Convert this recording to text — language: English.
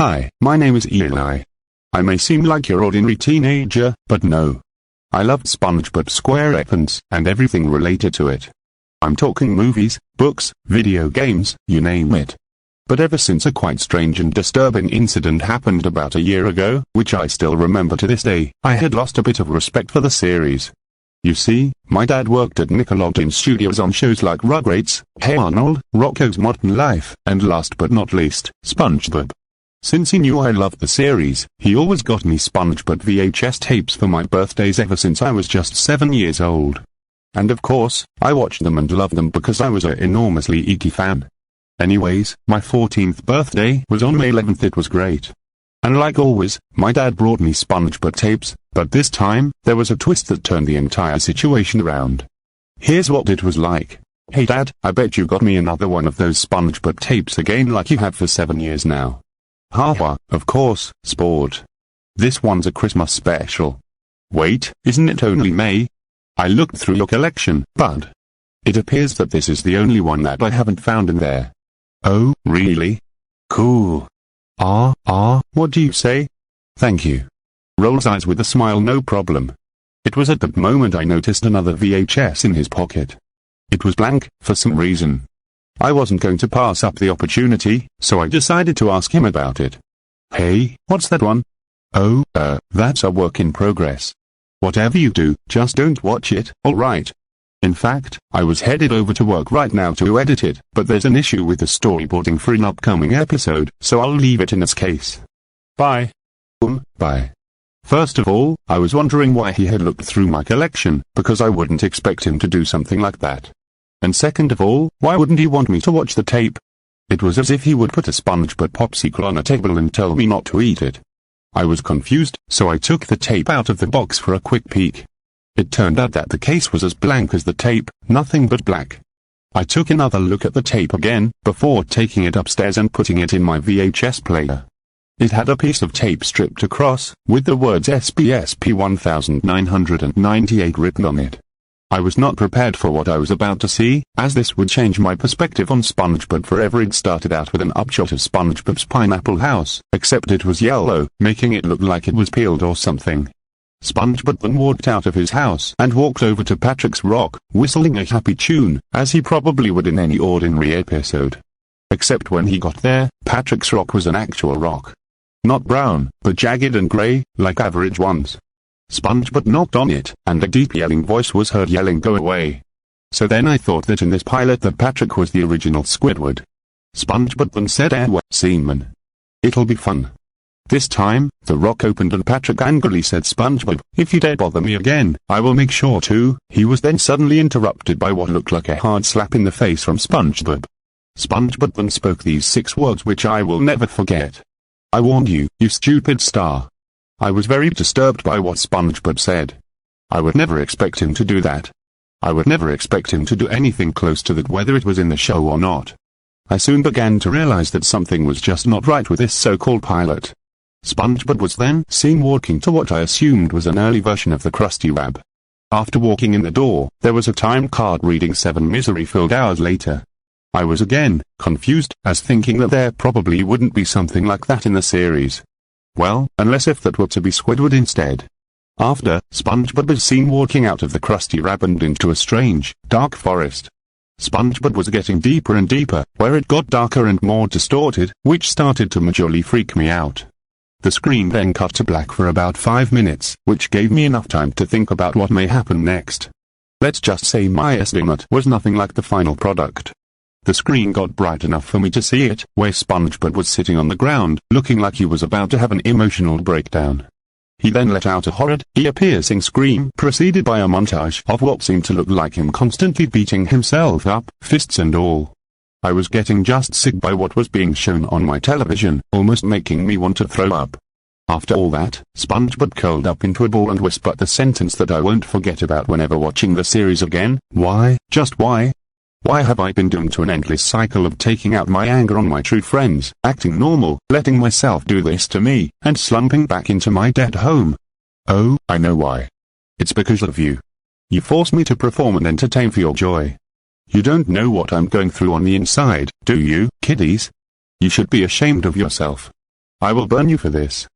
Hi, my name is Eli. I may seem like your ordinary teenager, but no. I loved SpongeBob SquarePants and everything related to it. I'm talking movies, books, video games, you name it. But ever since a quite strange and disturbing incident happened about a year ago, which I still remember to this day, I had lost a bit of respect for the series. You see, my dad worked at Nickelodeon Studios on shows like Rugrats, Hey Arnold, Rocko's Modern Life, and last but not least, SpongeBob. Since he knew I loved the series, he always got me SpongeBob VHS tapes for my birthdays ever since I was just 7 years old. And of course, I watched them and loved them because I was an enormously E.T. fan. Anyways, my 14th birthday was on May 11th. It was great. And like always, my dad brought me SpongeBob tapes, but this time, there was a twist that turned the entire situation around. Here's what it was like. Hey Dad, I bet you got me another one of those SpongeBob tapes again like you have for 7 years now. Haha, of course, sport. This one's a Christmas special. Wait, isn't it only May? I looked through your collection, bud. It appears that this is the only one that I haven't found in there. Oh, really? Cool. What do you say? Thank you. Rolls eyes with a smile. No problem. It was at that moment I noticed another VHS in his pocket. It was blank, for some reason. I wasn't going to pass up the opportunity, so I decided to ask him about it. Hey, what's that one? Oh, that's a work in progress. Whatever you do, just don't watch it, alright? In fact, I was headed over to work right now to edit it, but there's an issue with the storyboarding for an upcoming episode, so I'll leave it in its case. Bye. Bye. First of all, I was wondering why he had looked through my collection, because I wouldn't expect him to do something like that. And second of all, why wouldn't he want me to watch the tape? It was as if he would put a SpongeBob popsicle on a table and tell me not to eat it. I was confused, so I took the tape out of the box for a quick peek. It turned out that the case was as blank as the tape, nothing but black. I took another look at the tape again, before taking it upstairs and putting it in my VHS player. It had a piece of tape stripped across, with the words SPSP 1998 written on it. I was not prepared for what I was about to see, as this would change my perspective on SpongeBob forever. It started out with an upshot of SpongeBob's pineapple house, except it was yellow, making it look like it was peeled or something. SpongeBob then walked out of his house and walked over to Patrick's rock, whistling a happy tune, as he probably would in any ordinary episode. Except when he got there, Patrick's rock was an actual rock. Not brown, but jagged and grey, like average ones. SpongeBob knocked on it, and a deep yelling voice was heard yelling, "Go away." So then I thought that in this pilot that Patrick was the original Squidward. SpongeBob then said, seaman. It'll be fun. This time, the rock opened and Patrick angrily said, "SpongeBob, if you dare bother me again, I will make sure to." He was then suddenly interrupted by what looked like a hard slap in the face from SpongeBob. SpongeBob then spoke these 6 words which I will never forget. "I warned you, you stupid star." I was very disturbed by what SpongeBob said. I would never expect him to do that. I would never expect him to do anything close to that, whether it was in the show or not. I soon began to realize that something was just not right with this so-called pilot. SpongeBob was then seen walking to what I assumed was an early version of the Krusty Krab. After walking in the door, there was a time card reading 7 misery-filled hours later. I was again confused, as thinking that there probably wouldn't be something like that in the series. Well, unless if that were to be Squidward instead. After, SpongeBob is seen walking out of the Krusty Krab and into a strange, dark forest. SpongeBob was getting deeper and deeper, where it got darker and more distorted, which started to majorly freak me out. The screen then cut to black for about 5 minutes, which gave me enough time to think about what may happen next. Let's just say my estimate was nothing like the final product. The screen got bright enough for me to see it, where SpongeBob was sitting on the ground, looking like he was about to have an emotional breakdown. He then let out a horrid, ear-piercing scream, preceded by a montage of what seemed to look like him constantly beating himself up, fists and all. I was getting just sick by what was being shown on my television, almost making me want to throw up. After all that, SpongeBob curled up into a ball and whispered the sentence that I won't forget about whenever watching the series again: "Why, just why? Why have I been doomed to an endless cycle of taking out my anger on my true friends, acting normal, letting myself do this to me, and slumping back into my dead home? Oh, I know why. It's because of you. You force me to perform and entertain for your joy. You don't know what I'm going through on the inside, do you, kiddies? You should be ashamed of yourself. I will burn you for this.